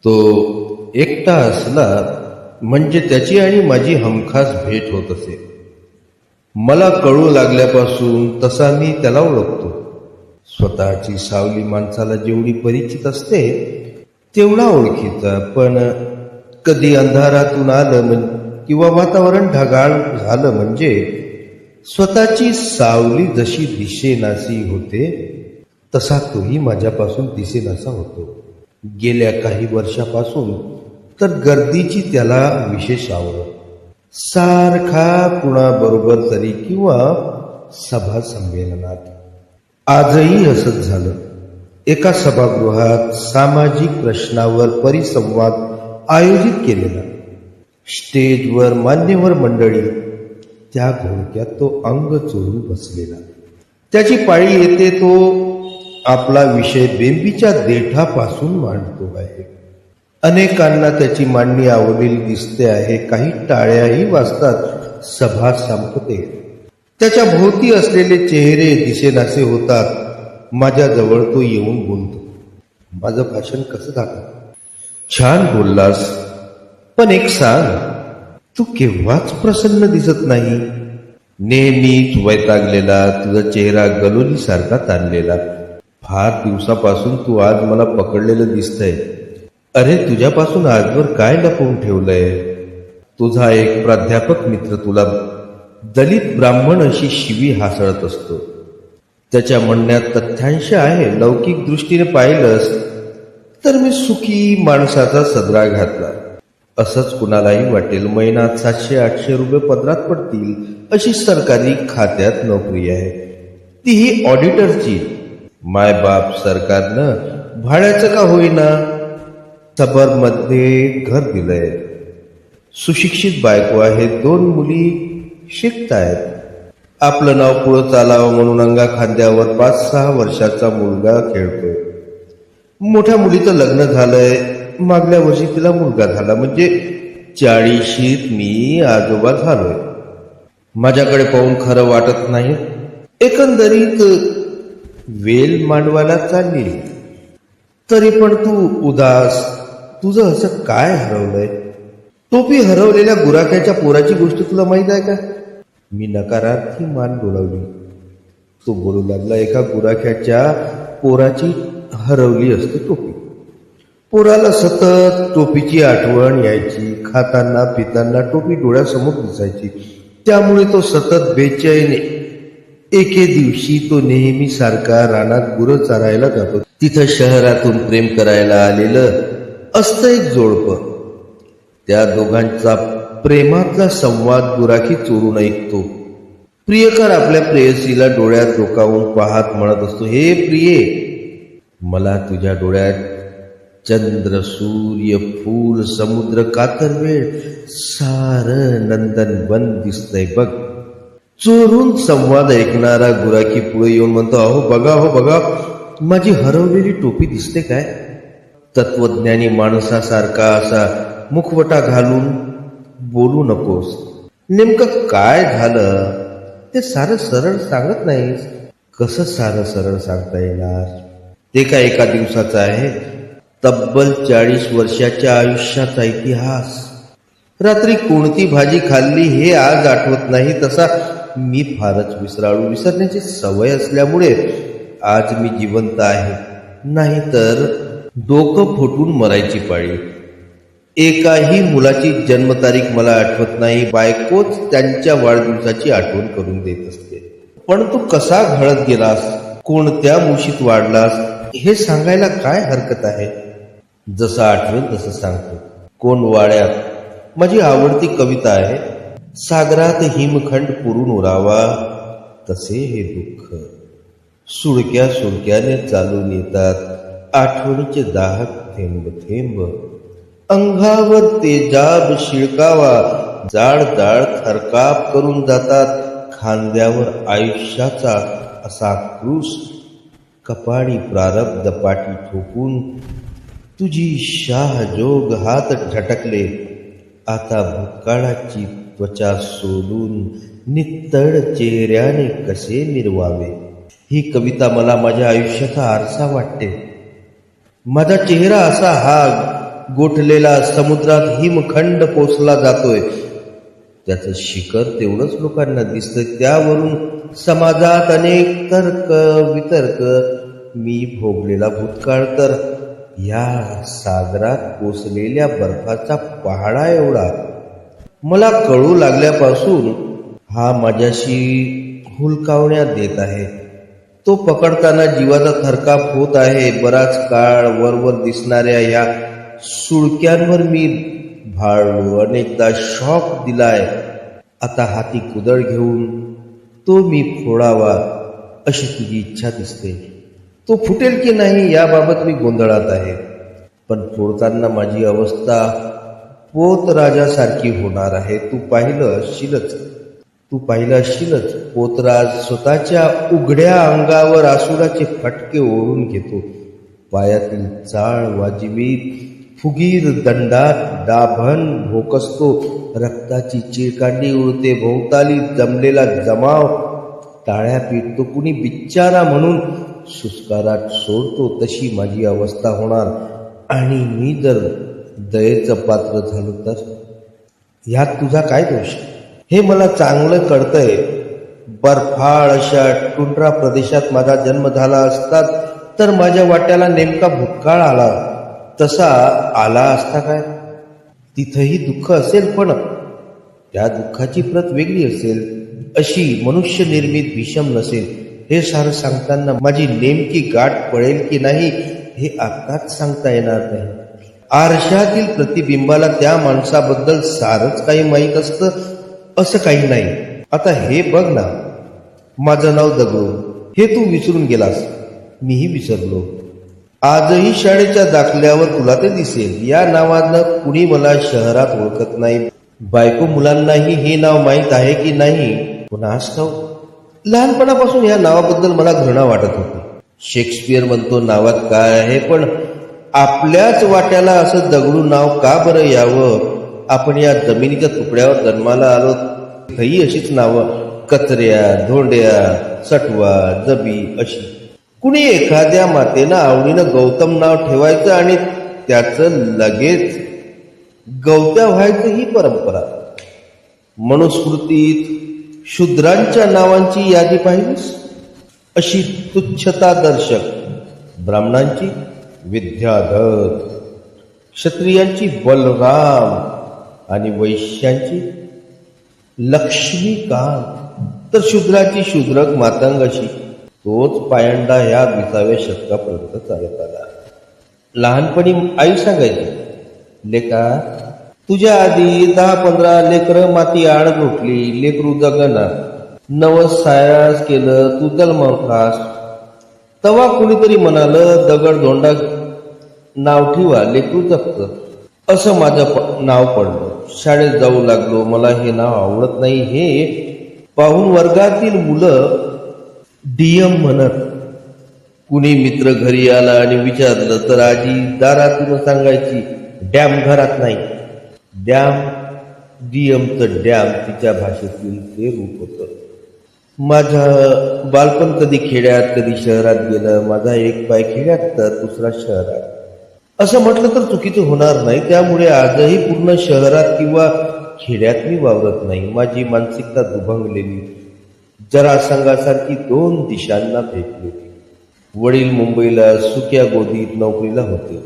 तो एकटा असला म्हणजे त्याची आणि माझी हमखास भेट होत असे. मला कळू लागल्यापासून तसा मी त्याला ओळखतो. स्वतःची सावली माणसाला जेवढी परिचित असते तेवढा ओळखीचा, पण कधी अंधारातून आलं किंवा वातावरण ढगाळ झालं म्हणजे स्वतःची सावली जशी दिसेनाशी होते तसा तोही माझ्यापासून दिसेनासा होतो. गेल्या काही वर्षापासून तर गर्दीची त्याला विशेष आवड. सारखा कुणाबरोबर तरी किंवा सभा संमेलनात. आजही असंच झालं. एका सभागृहात सामाजिक प्रश्नावर परिसंवाद आयोजित केलेला. स्टेजवर मान्यवर मंडळी, त्या घोळक्यात तो अंग चोरून बसलेला. त्याची पाळी येते तो आपला विषय बेंबीच्या देठापासून मांडतो आहे. अनेकांना त्याची मांडणी आवडलेली दिसते आहे. काही टाळ्याही वाजतात. सभा संपते. त्याच्या भोवती असलेले चेहरे दिसेनासे होतात. माझ्याजवळ तो येऊन बोलतो. माझं भाषण कसं झालं? छान बोललास, पण एक सांग, तू केव्हाच प्रसन्न दिसत नाही. नेहमीच वैतागलेला, तुझा चेहरा गलोली सारखा ताणलेला. फार दिवसापासून तू आज मला पकडलेलं दिसतंय. अरे, तुझ्यापासून आजवर काय लपवून ठेवलंय? तुझा एक प्राध्यापक मित्र तुला दलित ब्राह्मण अशी शिवी हासळत असतो. त्याच्या म्हणण्यात तथ्यांश आहे. लौकिक दृष्टीने पाहिलंस तर मी सुखी माणसाचा सदरा घातला. असंच कुणालाही वाटेल. महिन्यात 700-800 रुपये पदरात पडतील अशी सरकारी खात्यात नोकरी आहे, तीही ऑडिटरची. मायबाप सरकारनं भाड्याचं का होईना सबरमध्ये घर दिलंय. सुशिक्षित बायको आहे. 2 मुली शिकतायत. आपलं नाव पुढं चालावं म्हणून अंगा खांद्यावर 5-6 वर्षाचा मुलगा खेळतोय. मोठ्या मुलीचं लग्न झालंय. मागल्या वर्षी तिला मुलगा झाला. म्हणजे 40शीत मी आजोबा झालोय. माझ्याकडे पाहून खरं वाटत नाही. एकंदरीत वेल मांडवायला चालली. तरी पण तू उदास. तुझं असं काय हरवलंय? टोपी हरवलेल्या गुराख्याच्या पोराची गोष्ट तुला माहित आहे का? मी नकारार्थी मान डोलावली. तो बोलू लागला. एका गुराख्याच्या पोराची हरवली असते टोपी. पोराला सतत टोपीची आठवण यायची. खाताना पिताना टोपी डोळ्यासमोर दिसायची. त्यामुळे तो सतत बेचैन. एके दिवशी तो नेहमी सारखा रानात गुरं चारायला जातो. तिथं शहरातून प्रेम करायला आलेलं असतं एक जोडपं. त्या दोघांचा प्रेमातला संवाद गुराखी चोरून ऐकतो. प्रियकर आपल्या प्रेयसीला डोळ्यात डोकावून पाहत म्हणत असतो, हे प्रिये, मला तुझ्या डोळ्यात चंद्र, सूर्य, फूल, समुद्र, कातरवेळ सारं नंदनवन दिसतंय बघ. चोरून संवाद ऐकणारा गुराखी पुढे येऊन म्हणतो, अहो बघा, हो बघा, माझी हरवलेली टोपी दिसते काय? तत्वज्ञानी माणसासारखा असा मुखवटा घालून बोलू नकोस. नेमकं काय झालं ते सारं सरळ सांगत नाहीस. कसं सारं सरळ सांगता येणार? ते काय एका दिवसाचं आहे? तब्बल 40 वर्षाच्या आयुष्याचा इतिहास. रात्री कोणती भाजी खाल्ली हे आज आठवत नाही. तसा मी फारच विसराळू. विसरण्याची सवय असल्यामुळे आज मी जिवंत आहे. नाहीतर डोकं फुटून मरायची पाळी. एकाही मुलाची जन्मतारीख मला आठवत नाही. बायकोच त्यांच्या वाढदिवसाची आठवण करून देत असते. पण तू कसा घडत गेलास, कोणत्या मुशीत वाढलास हे सांगायला काय हरकत आहे? जसं आठवेल तसं सांगतो. कोण वाड्यात माझी आवडती कविता आहे. सागरात हिमखंड पुरून उरावा तसे हे दुःख. सुडक्या सुडक्याने चालून येतात आठवणीचे दाहक थेंब थेंब. अंगावर तेजाब शिळकावा जाड जाड थरकाप करून जातात. खांद्यावर आयुष्याचा असा क्रूस. कपाळी प्रारब्ध पाठी ठोकून तुझी शाहजोग हात झटकले. आता भूतकाळाची त्वचा सोडून नित्तळ चेहऱ्याने कसे मिरवावे? ही कविता मला माझ्या आयुष्याचा आरसा वाटते. माझा चेहरा असा हा गोठलेला समुद्रात हिमखंड पोचला जातोय. त्याचं शिखर तेवढंच लोकांना दिसतंय. त्यावरून समाजात अनेक तर्क वितर्क. मी भोगलेला भूतकाळ तर या सागरात कोसलेल्या बर्फाचा पहाडा एवढा. मला कळू लागल्यापासून हा माझ्याशी हुलकावण्यात देत आहे. तो पकडताना जीवाचा थरकाप होत आहे. बराच काळ वरवर दिसणाऱ्या या सुळक्यांवर मी भाळलो, अनेकदा शॉक दिलाय. आता हाती कुदळ घेऊन तो मी फोडावा अशी तुझी इच्छा दिसते. तो फुटेल की नाही याबाबत मी गोंधळात आहे. पण फोडताना माझी अवस्था पोतराजासारखी होणार आहे. तू पाहिलं असशीलच. पोतराज स्वतःच्या उघड्या अंगावर आसुराचे फटके ओढून घेतो. पायातील चाळ वाजवीत फुगीर दंडात दाभण भोकसतो. रक्ताची चिळकांडी उडते. भोवताली जमलेला जमाव टाळ्या पिटतो. कुणी बिच्चारा म्हणून सुस्कारात सोडतो. तशी माझी अवस्था होणार. आणि मी जर दयेचं पात्र झालो तर ह्यात तुझा काय दोष? हे मला चांगलं कळतंय. बर्फाळ अशा टुंड्रा प्रदेशात माझा जन्म झाला असता तर माझ्या वाट्याला नेमका भूतकाळ आला. तसा आला असता काय? तिथंही दुःख असेल, पण त्या दुःखाची प्रत वेगळी असेल. अशी मनुष्य निर्मित भीषम नसेल. हे सारं सांगताना माझी नेमकी गाठ पडेल की नाही हे आत्ताच सांगता येणार नाही. आरशातील प्रतिबिंबाला त्या माणसाबद्दल सारंच काही माहीत असतं असं काही नाही. आता हे बघ ना, माझं नाव दगडू. हे तू विसरून गेलास. मीही विसरलो. आजही शाळेच्या दाखल्यावर तुला ते दिसेल. या नावानं कुणी मला शहरात ओळखत नाही. बायको मुलांनाही हे नाव माहीत आहे की नाही कुणास ठाऊक. लहानपणापासून या नावाबद्दल मला घृणा वाटत होती. शेक्सपियर म्हणतो नावात काय आहे, पण आपल्याच वाट्याला असं दगडू नाव का बरं यावं? आपण या जमिनीच्या तुकड्यावर जन्माला आलो. ही अशीच नावं कचऱ्या, धोंड्या, सटवा, जबी अशी. कुणी एखाद्या मातेनं आवडीनं गौतम नाव ठेवायचं आणि त्याचं लगेच गवत्या व्हायचं ही परंपरा. मनुस्मृतीत शूद्रांच्या नावांची यादी पाहिलीस? अशी तुच्छता दर्शक. ब्राह्मणांची विद्याधर, क्षत्रियांची बलराम आणि वैश्यांची लक्ष्मीकांत, तर शूद्राची शूद्रक मातंग अशी. तोच पायंडा ह्या 20व्या शतकापर्यंत चालत आला. लहानपणी आई सांगायची, लेका तुझ्या आधी 10-15 लेकरं माती आड लोटली. लेकरू जगना. नवस सायास केलं तू जन्मखास. तवा कुणीतरी म्हणालं दगड धोंडा नाव ठेवा, लेकरू जगतं. असं माझं नाव पडलं. शाळेत जाऊ लागलो. मला हे नाव आवडत नाही हे पाहून वर्गातील मुलं डीएम म्हणत. कुणी मित्र घरी आला आणि विचारलं तर आजी दारातून सांगायची, डॅम घरात नाही. डॅम डीएमचं डॅम तिच्या भाषेतील ते रूप होतं. माझं बालपण कधी खेड्यात कधी शहरात गेलं. माझा एक पाय खेड्यात तर दुसरा शहरात. असं म्हटलं तर चुकीचं होणार नाही. त्यामुळे आजही पूर्ण शहरात किंवा खेड्यात मी वावरत नाही. माझी मानसिकता दुभंगलेली, जरासंघासारखी 2 दिशांना फेकली. वडील मुंबईला सुक्या गोदीत नोकरीला होते.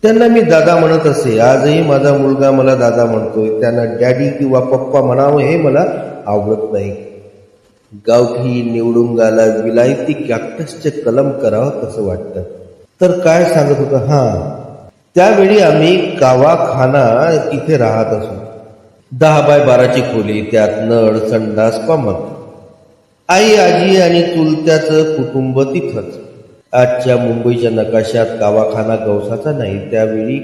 त्यांना मी दादा म्हणत असे. आजही माझा मुलगा मला दादा म्हणतोय. त्यांना डॅडी किंवा पप्पा म्हणावं हे मला आवडत नाही. गावठी निवडुंगाला विलायती कॅक्टसचे कलम करावं कसं वाटतं. तर काय सांगत होतं, त्यावेळी आम्ही कावाखाना इथे राहत असू. 10x12ची खोली, त्यात नळ, संडास, कॉमन. आई आजी आणि चुलत्याचं कुटुंब तिथंच. आजच्या मुंबईच्या नकाशात कावाखाना गवसाचा नाही. त्यावेळी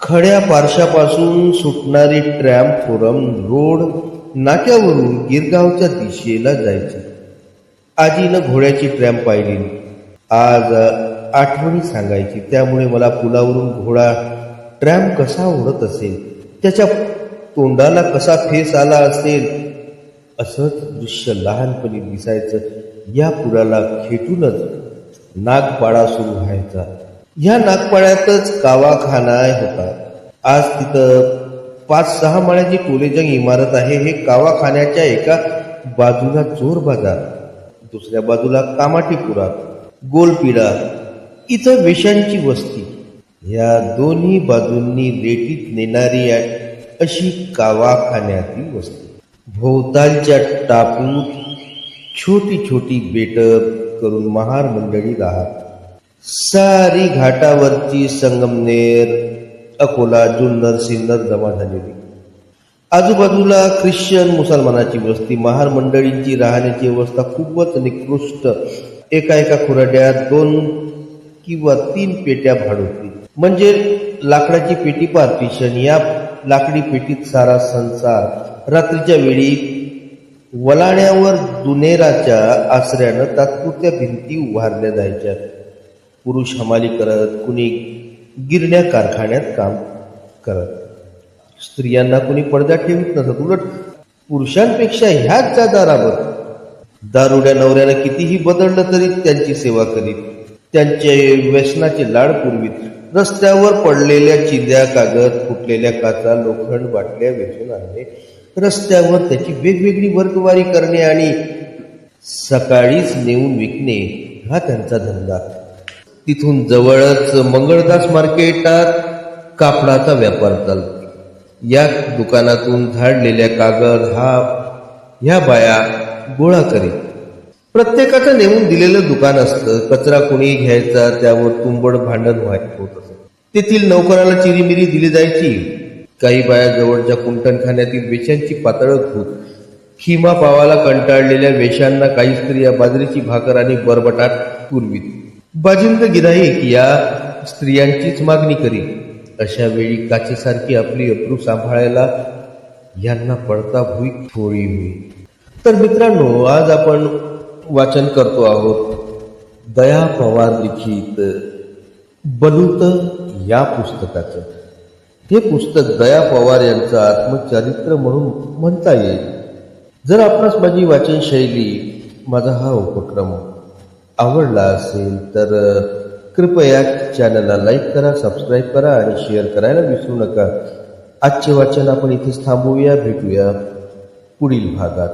खड्या पारशापासून सुटणारी ट्रॅम फोरम रोड नाक्यावरून गिरगावच्या दिशेला जायची. आजीनं घोड्याची ट्रॅम पाहिली. आज आठवणी सांगायची. त्यामुळे मला पुलावरून घोडा ट्रॅम कसा ओढत असेल, त्याच्या तोंडाला कसा फेस आला असेल, असंच दृश्य लहानपणी दिसायचं. या पुलाला खेटूनच नागपाडा सुरू व्हायचा. ह्या नागपाड्यातच कावाखाना होता. आज तिथं 5-6 माळ्याची टोलेजंग इमारत आहे. हे कावाखान्याच्या एका बाजूला चोर बाजार, दुसऱ्या बाजूला कामाठीपुरा, गोलपिडा, इथं वेश्यांची वस्ती. या दोन्ही बाजूंनी रेटीत नेणारी अशी कावाखान्यातील वस्ती. भोवतालच्या टापूत छोटी छोटी बेट करून महार मंडळी राहत. सारी घाटावरची संगमनेर, अकोला, जुन्नर, सिन्नर जमा झालेली. आजूबाजूला ख्रिश्चन मुसलमानाची वस्ती. महार मंडळींची राहण्याची व्यवस्था खूपच निकृष्ट. एका खुराड्यात 2 किंवा 3 पेट्या भाडोत्री, म्हणजे लाकडाची पेटी पार्टिशन. या लाकडी पेटीत सारा संसार रात्रीच्या वेळी वलाण्यावर दुनेराच्या आसऱ्यानं तात्पुरत्या भिंती उभारल्या जायच्या. पुरुष हमाली करत, कुणी गिरण्या कारखान्यात काम करत. स्त्रियांना कुणी पडद्यात ठेवीत नसत. उलट पुरुषांपेक्षा ह्याच ज्यादा राबत. दारुड्या नवऱ्यानं कितीही बदललं तरी त्यांची सेवा करीत, त्यांचे व्यसनाचे लाड पुरवीत. रस्त्यावर पडलेल्या चिंध्या, कागद, फुटलेल्या काचा, लोखंड बाटल्या वेचून आणणे, रस्त्यावर त्याची वेगवेगळी वर्गवारी करणे आणि सकाळीच नेऊन विकणे हा त्यांचा धंदा. तिथून जवळच मंगळदास मार्केटात कापडाचा व्यापार चालतो. या दुकानातून झाडलेल्या कागद ह्या बाया गोळा करीत. प्रत्येकाचं नेमून दिलेलं दुकान असतं. कचरा कोणी घ्यायचा, त्यावर तुंबड भांडण होत असत. तेथील नौकराला चिरीमिरी दिली जायची. काही बाया जवळच्या कुंटणखान्यातील वेश्यांची पातळं धूत. खिमा पावाला कंटाळलेल्या वेश्यांना काही स्त्रिया बाजरीची भाकर आणि बरबटाट पुरवीत. बाजिंद गिराईक या स्त्रियांचीच मागणी करीत. अशा वेळी काचेसारखी आपली अप्रू सांभाळायला यांना पडता भुई थोडी होई. तर मित्रांनो, आज आपण वाचन करतो आहोत दया पवार लिखित बलूत या पुस्तकाचं. हे पुस्तक दया पवार यांचं आत्मचरित्र म्हणून म्हणता येईल. जर आपणास माझी वाचन शैली, माझा हा उपक्रम आवडला असेल तर कृपया चॅनलला लाईक करा, सबस्क्राईब करा आणि शेअर करायला विसरू नका. आजचे वाचन आपण इथेच थांबवूया. भेटूया पुढील भागात.